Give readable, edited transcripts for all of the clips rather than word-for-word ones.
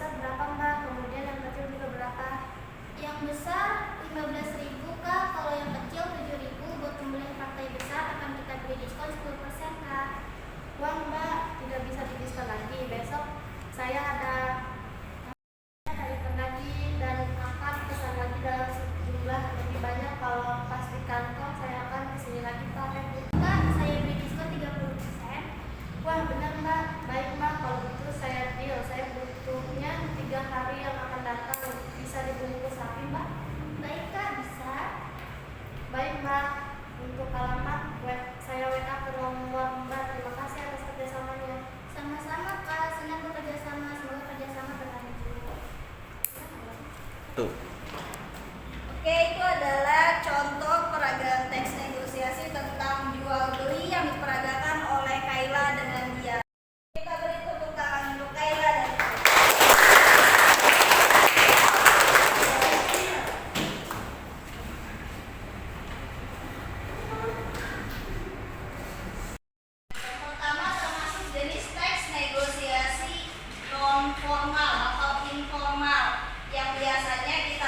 besar berapa Mbak? Kemudian yang kecil juga berapa? Yang besar 15.000 Kak, kalau yang kecil 7.000. Buat pembelian partai besar akan kita beri diskon 10% Kak. Wah Mbak, tidak bisa didiskon lagi. Besok saya ada lagi dan akan pesan lagi dalam jumlah lebih banyak. Kalau pas di kantong saya akan kesini lagi Pak. Kak, saya beri diskon 30%. Wah benar Mbak, baik Mbak, kalau gitu saya deal. Saya butuhnya 3 hari yang akan datang. Bisa dibungkus rapi Mbak? Baik Kak, bisa. Baik Mbak, untuk alamat saya WA ke nomor Mbak. Terima kasih atas kerjasamanya. Sama-sama Kak, senang bekerja sama. Semoga kerjasama berlanjut. Tuh. Oke, itu adalah contoh peragaan teks negosiasi tentang jual beli yang diperagakan oleh Kayla dengan Dia. Kita beri tepuk tangan untuk Kayla dan Dia. Pertama termasuk jenis teks negosiasi non formal atau informal yang biasanya kita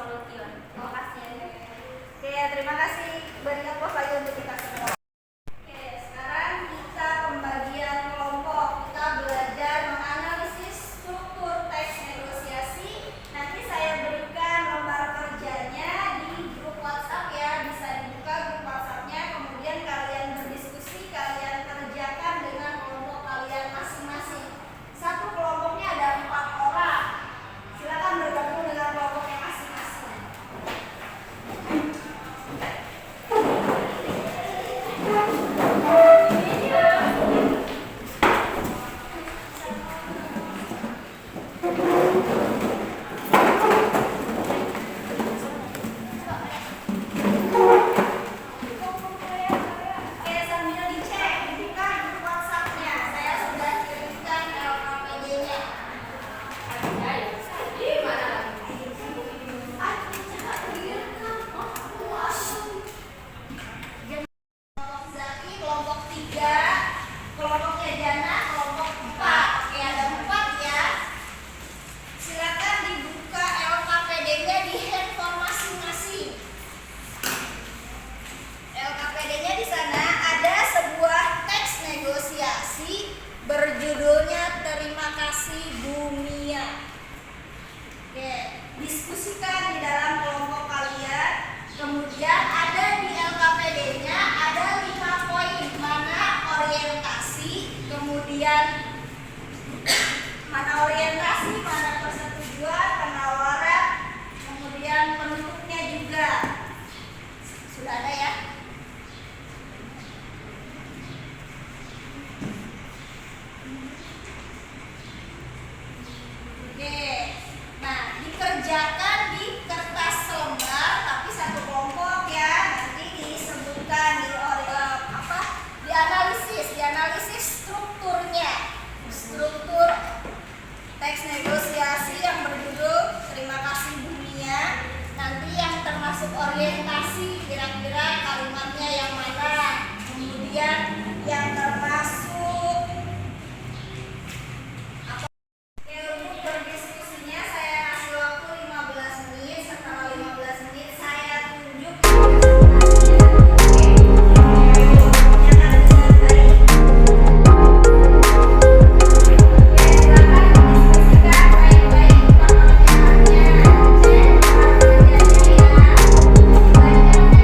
solution. Terima kasih. Oke, terima kasih. Beri applause lagi untuk kita semua. Oke, sekarang kita pembagian kelompok. Kita belajar menganalisis struktur teks negosiasi. Nanti saya berikan lembar kerjanya di grup WhatsApp ya. Bisa dibuka grup WhatsApp-nya. Kemudian kalian berdiskusi, kalian kerjakan dengan kelompok kalian masing-masing. Satu kelompoknya ada 4 orang. Silakan bergabung dengan kelompoknya masing-masing. Oke, sambil dicek, dibuka grup WhatsApp-nya. Saya sudah kirimkan LKPD-nya. Kelompok Zaki, kelompok 3, kelompoknya Jana, kelompok 4. Oke, ada 4 ya. Silakan dibuka LKPD-nya di handphone masing-masing. LKPD-nya di sana ada sebuah teks negosiasi berjudulnya Terima Kasih Bumia. Oke, diskusikan di dalam kelompok kalian. Kemudian ada di LKPD-nya ada 5 poin, mana orientasi, kemudian mana orientasi, mana persetujuan, penawaran, kemudian penutupnya juga. Sudah ada ya? Oke. Nah, dikerjakan di kertas selembar tapi satu kelompok ya. Nanti disebutkan dianalisis strukturnya. Struktur teks negosiasi yang berjudul Terima Kasih Dunia. Nanti yang termasuk orientasi, kira-kira kalimatnya yang mana. Kemudian yang termasuk Oke, untuk berdiskusinya saya kasih waktu 15 menit. Setelah 15 menit saya tunjuk presentasinya. Oke, kerjakan dengan baik. Oke, silakan didiskusikan baik-baik pertanyaannya. Cek kerjanya ya. Baca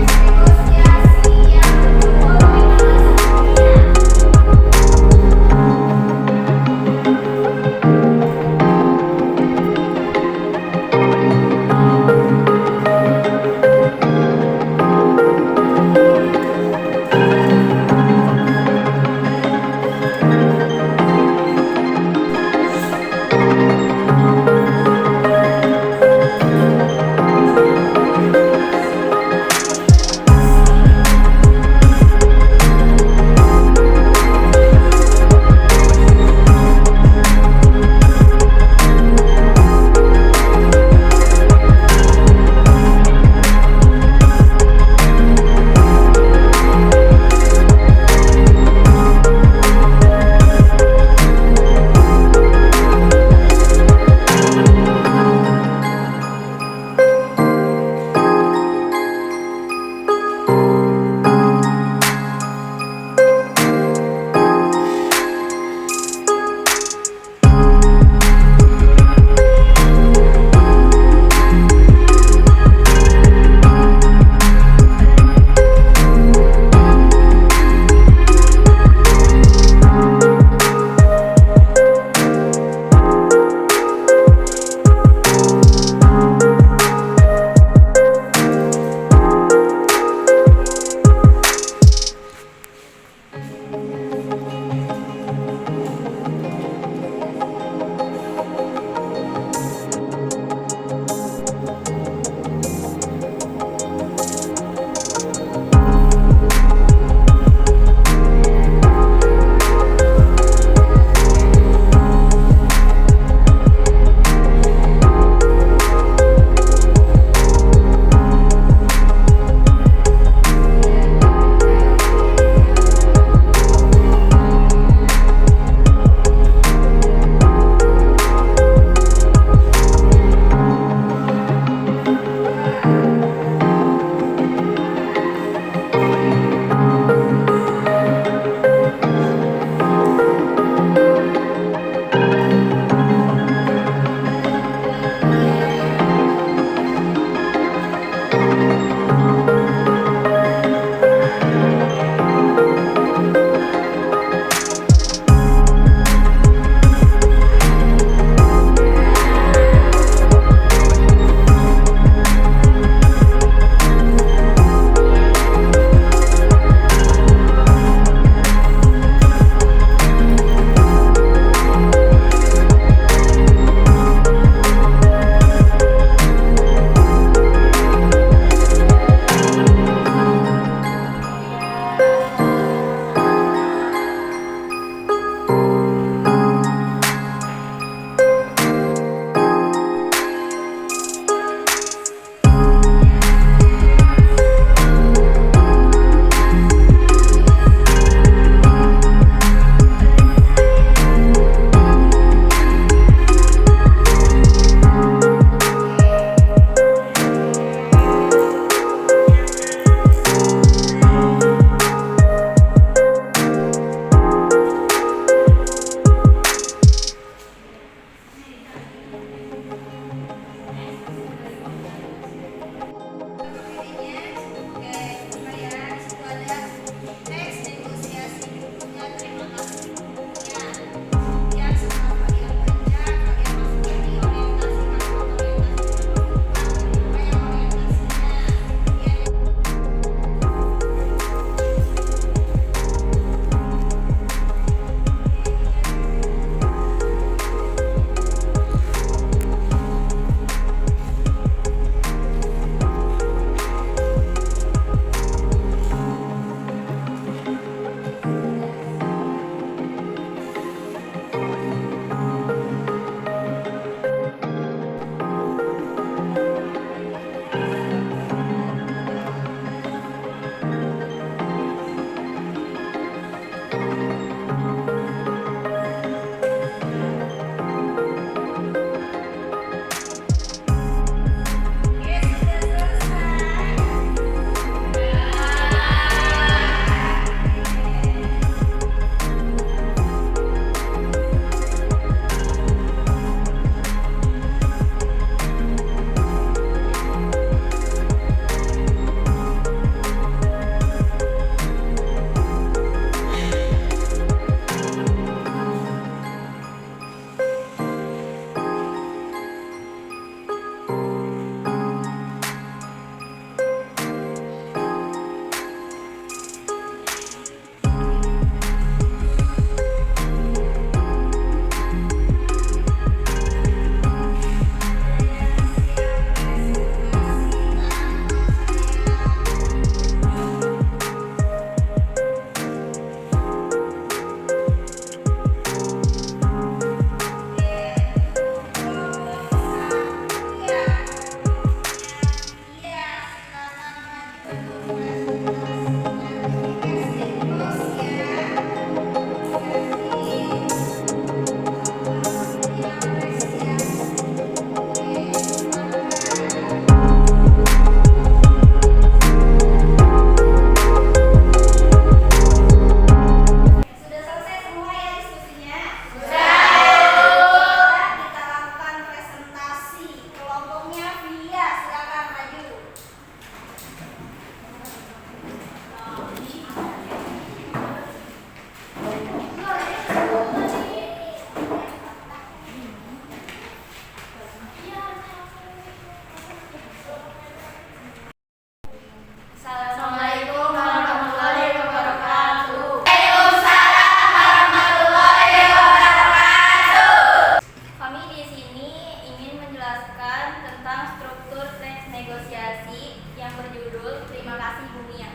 negosiasi yang berjudul Terima Kasih Bu Mia.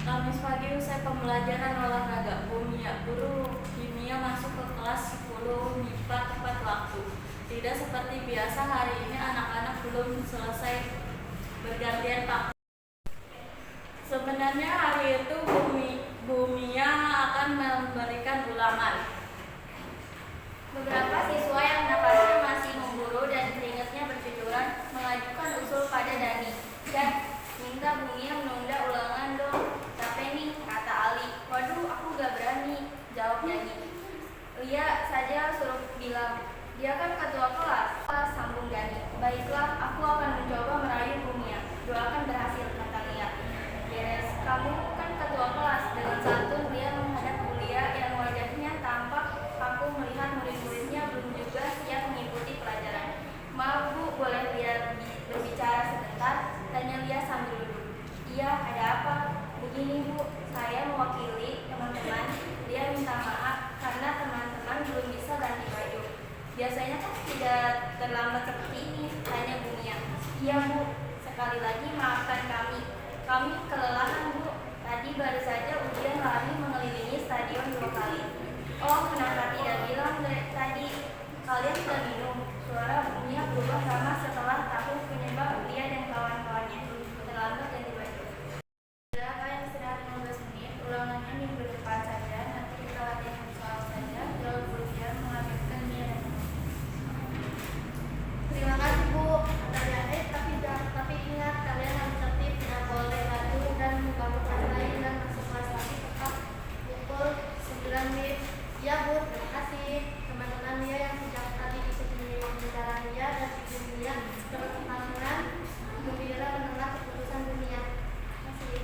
Kamis pagi usai pembelajaran olahraga, Bu Mia, guru kimia masuk ke kelas 10 MIPA tepat waktu. Tidak seperti biasa, hari ini anak-anak belum selesai bergantian pakaian. Sebenarnya hari itu Bu Mia akan memberikan ulangan. Beberapa siswa yang napasnya masih memburu dan keringatnya bercucuran mengajukan usul pada Dani. Dan minta Bu Mia menunda ulangan dong. Capek nih, kata Ali. Waduh, aku gak berani, jawab Dani. Lia saja suruh bilang, dia kan ketua kelas, sambung Dani. Baiklah, aku akan mencoba merayu Bu Mia. Doakan berhasil, kata Lia. Beres, kamu kan ketua kelas. Dengan santun Lia menghadap Bu Lia yang wajahnya tampak aku melihat murid-muridnya belum juga siap mengikuti pelajaran. Maaf Bu, boleh Lia berbicara sebentar? Tanya Lia sambil duduk. Iya, ada apa? Begini Bu, saya mewakili teman-teman. Dia minta maaf karena teman-teman belum bisa ganti baju. Biasanya kan tidak terlambat seperti ini, tanya Bu Mia. Iya Bu, sekali lagi maafkan kami. Kami kelelahan Bu. Tadi baru saja ujian lari mengelilingi stadion 2 kali. Oh, kenapa tidak bilang dari tadi? Kalian sudah minum. Suara Bu Mia berubah sama setelah tahu penyebab Lia dan kawan-kawannya terlambat ganti baju. Saudara, kalian istirahat 15 menit. Ulangannya minggu depan saja. Nanti kita latihan soal saja. Jawab Bu Lia mengagetkan Lia dan Terima kasih Bu. Adik-adik, tapi ingat kalian harus tertib, tidak boleh gaduh dan mengganggu kelas lain dan masuk kelas lagi tepat pukul 9 WIB. Ya Bu, terima kasih teman-teman Lia yang sejak tadi ikut pembicaraan Lia dan Ibu Mia berkesenangan gembira mendengar keputusan Bu Mia. Terima kasih.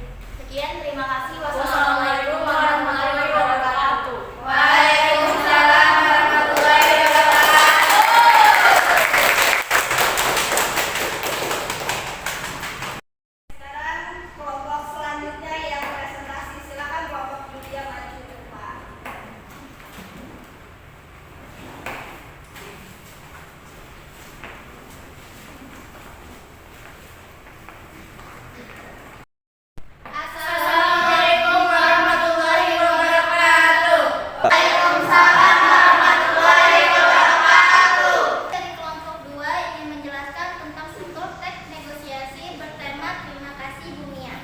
sekian, terima kasih. Wassalamualaikum warahmatullahi wabarakatuh. Waalaikumsalam warahmatullahi wabarakatuh. Sekarang kelompok selanjutnya yang presentasi, silakan kelompok Julia maju ke depan. Assalamualaikum warahmatullahi wabarakatuh. Waalaikumsalam warahmatullahi wabarakatuh. Dari kelompok 2 ingin menjelaskan tentang struktur teks negosiasi bertema Terima Kasih Bu Mia.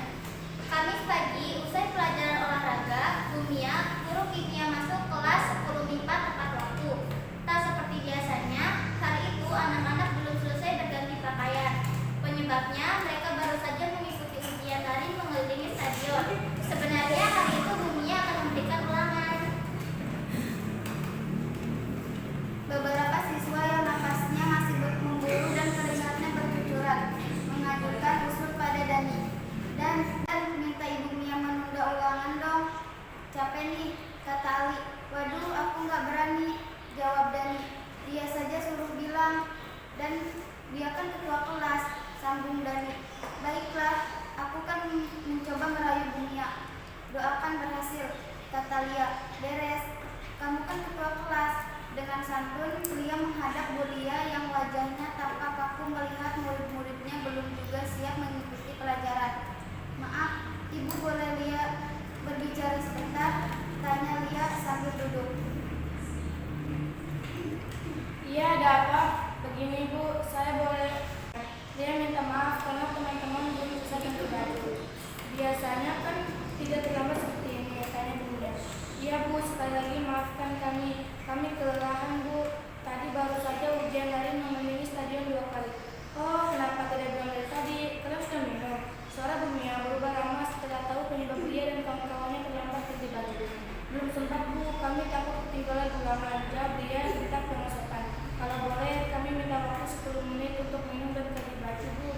Kamis pagi, usai pelajaran olahraga, Bu Mia, guru kimia masuk kelas 10 MIPA tepat waktu. Tak seperti biasanya, hari itu anak-anak belum selesai berganti pakaian. Penyebabnya, mereka baru saja mengikuti ujian lari mengelilingi stadion. Sebenarnya hari itu Bu Mia akan memberikan ulangan. Beberapa siswa yang napasnya masih memburu dan keringatnya bercucuran mengajukan usul pada Dani. Dan minta Ibu Mia menunda ulangan dong. Capek nih, kata Ali. Waduh, aku nggak berani, jawab Dani. Dia saja suruh bilang. Dan dia kan ketua kelas, sambung Dani. Baiklah, aku kan mencoba merayu Bu Mia. Doakan berhasil, kata Lia. Beres, kamu kan ketua kelas. Dengan santun, Lia menghadap Bu Lia yang wajahnya tampak kaku melihat murid-muridnya belum juga siap mengikuti pelajaran. Maaf, Ibu boleh Lia berbicara sebentar? Tanya Lia sambil duduk. Iya, ada apa? Begini Bu, saya boleh. Dia minta maaf karena teman-teman belum bisa ganti baju. Biasanya kan tidak terlambat seperti ini, tanya Bu Mia. Iya Bu, sekali lagi maafkan kami. Kami kelelahan Bu. Tadi baru saja ujian lari mengelilingi stadion 2 kali. Oh, kenapa tidak bilang dari tadi? Kalian sudah minum. Suara Bu Mia berubah lama setelah tahu penyebab dia dan kawan-kawannya terlambat ganti baju. Belum sempat Bu, kami takut ketinggalan ulangan. Jawab dia tetap pengesopan. Kalau boleh, kami minta waktu 10 menit untuk minum dan ganti baju Bu.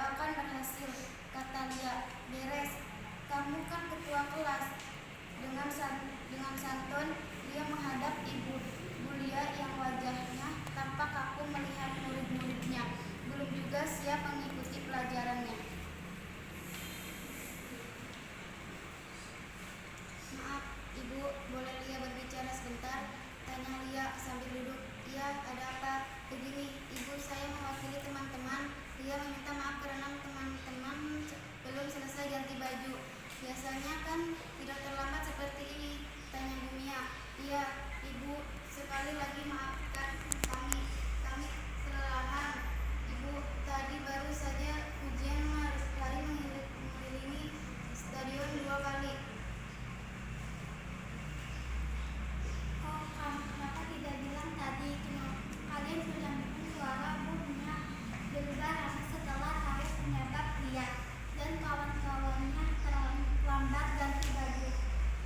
akan berhasil, kata Lia. Beres, kamu kan ketua kelas. Dengan santun, Lia menghadap ibu Lia yang wajahnya tampak kaku melihat murid-muridnya belum juga siap mengikuti pelajarannya. Maaf, Ibu, boleh Lia berbicara sebentar? Tanya Lia sambil duduk. Iya, ada apa? Begini, Ibu, saya mewakili teman-teman. Lia meminta maaf karena teman-teman belum selesai ganti baju. Biasanya kan tidak terlambat seperti ini, tanya Bumia. Iya, Ibu, sekali lagi maafkan kami kelelahan. Ibu, tadi baru saja ujian lari mengelilingi stadion 2 kali. Oh, kamu kenapa tidak bilang tadi? Kalian sudah mendengar suara Bumia berubah setelah harus menyabak dia dan kawan-kawannya terlambat ganti baju.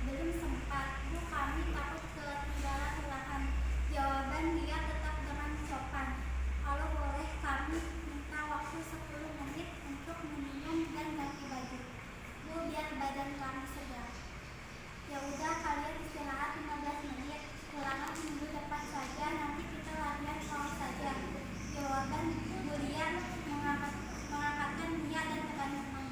Belum sempat, Bu, kami takut ketinggalan. Jawaban dia tetap dengan sopan. Kalau boleh, kami minta waktu 10 menit untuk minum dan ganti baju. Bu, biar badan kami segar. Ya udah, kalian istirahat 15 menit. Pulangan minggu depan saja, nanti kita latihan soal saja. Jawaban Bu Lia mengangkatkan Lia dan teman-teman.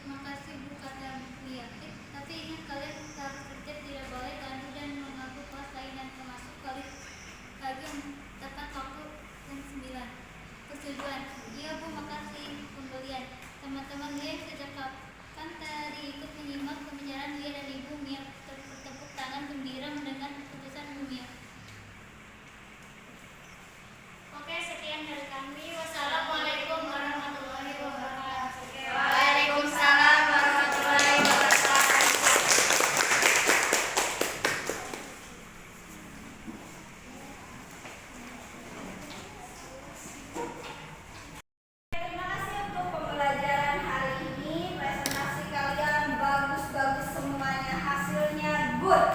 Makasih Bu, kata Lia. Tapi ingat kalian harus tertib, tidak boleh ganggu dan mengganggu kelas lain dan termasuk kali lagi tepat waktu jam 9. Persetujuan. Iya Bu, makasih pembelian. Teman-teman Lia sejak kapan tadi ikut menyimak pembicaraan Lia dan Ibu Mia bertepuk tangan gembira mendengar keputusan Bu Mia. Oke, sekian dari kami. Wassalamualaikum warahmatullahi wabarakatuh. Waalaikumsalam warahmatullahi wabarakatuh. Terima kasih untuk pembelajaran hari ini. Presentasi kalian bagus-bagus semuanya, hasilnya good.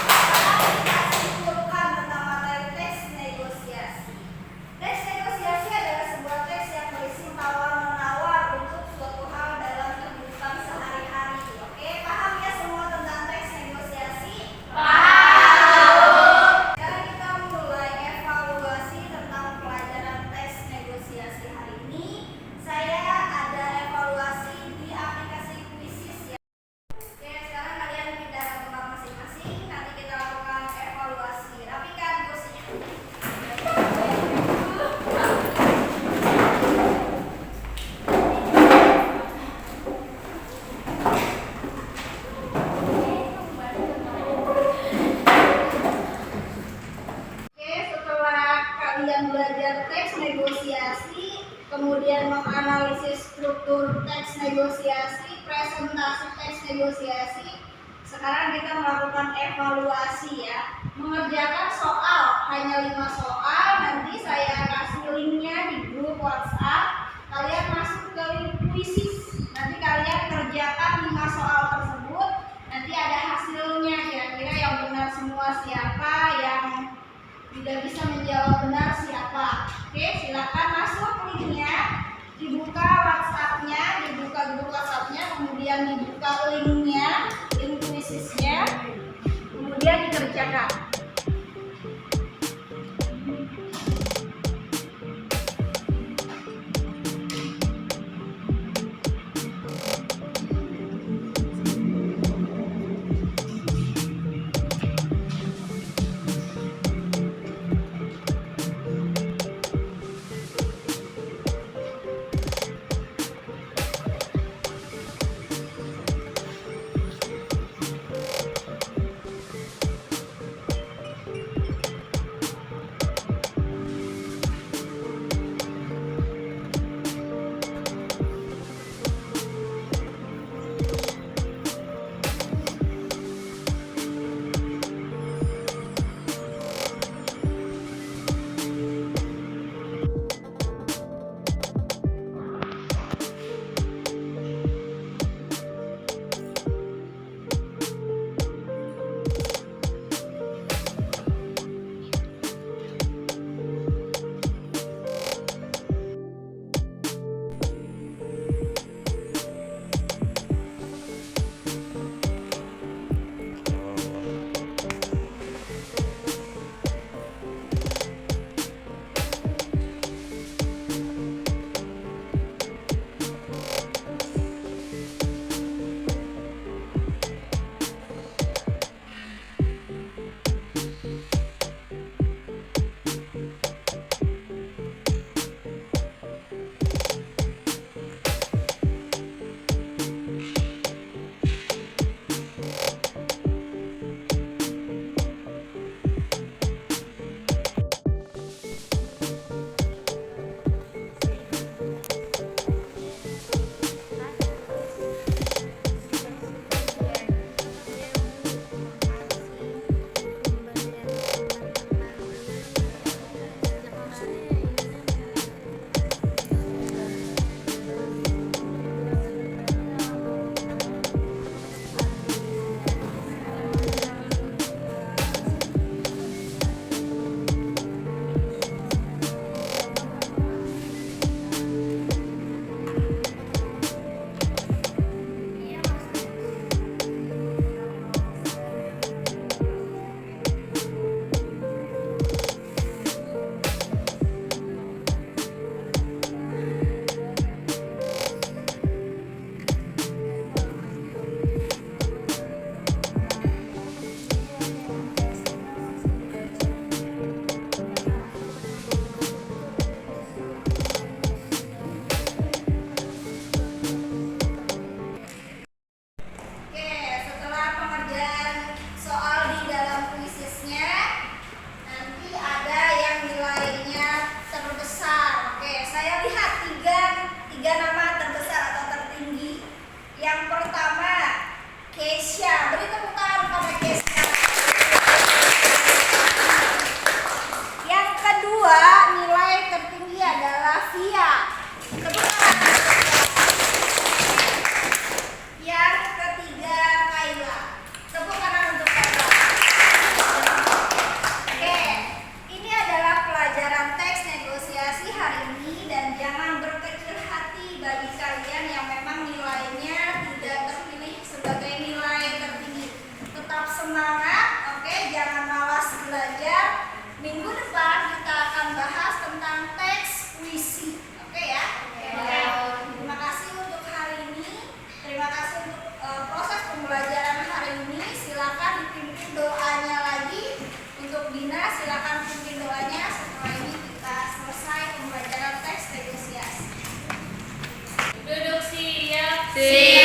Sekarang kita simpulkan tentang materi teks negosiasi. Teks negosiasi adalah sebuah teks yang berisi tawar-menawar untuk suatu hal dalam kehidupan sehari-hari. Oke, paham ya semua tentang teks negosiasi? Paham. Sekarang kita mulai evaluasi tentang pelajaran teks negosiasi hari ini. Saya ada evaluasi di aplikasi Quizzes ya. Oke, sekarang kalian pindah ke tempat masing-masing. Nanti kita lakukan evaluasi. Rapikan kursinya. Oke, setelah kalian belajar teks negosiasi, kemudian menganalisis struktur teks negosiasi, presentasi teks negosiasi, sekarang kita melakukan evaluasi ya. Mengerjakan soal, hanya 5 soal, nanti saya kasih linknya di grup WhatsApp. Kalian masuk ke link Quizzes, nanti kalian kerjakan 5 soal tersebut, nanti ada hasilnya, kira-kira yang benar semua siapa, yang tidak bisa menjawab benar siapa. Oke, silakan masuk linknya, dibuka WhatsApp-nya, dibuka grup WhatsApp-nya, kemudian dibuka linknya, link Quizzes-nya, kemudian dikerjakan. Yang pertama, Keisha. Beri tepuk tangan pada Keisha. Yang kedua, nilai tertinggi adalah Via. Tepuk tangan. Yang ketiga, Kaila. Tepuk tangan untuk Kaila. Oke, ini adalah pelajaran teks negosiasi hari ini, dan jangan berkecil hati bagi kalian yang memang nilainya tidak terpilih sebagai nilai tertinggi. Tetap semangat, oke? Jangan malas belajar. Minggu depan kita akan bahas tentang teks puisi, oke ya? Terima kasih untuk hari ini. Terima kasih untuk proses pembelajaran hari ini. Silakan dipimpin doanya lagi. Untuk Dina, silakan pimpin doanya. Setelah ini kita selesai pembelajaran teks negosiasi. Duduk siap. Siap.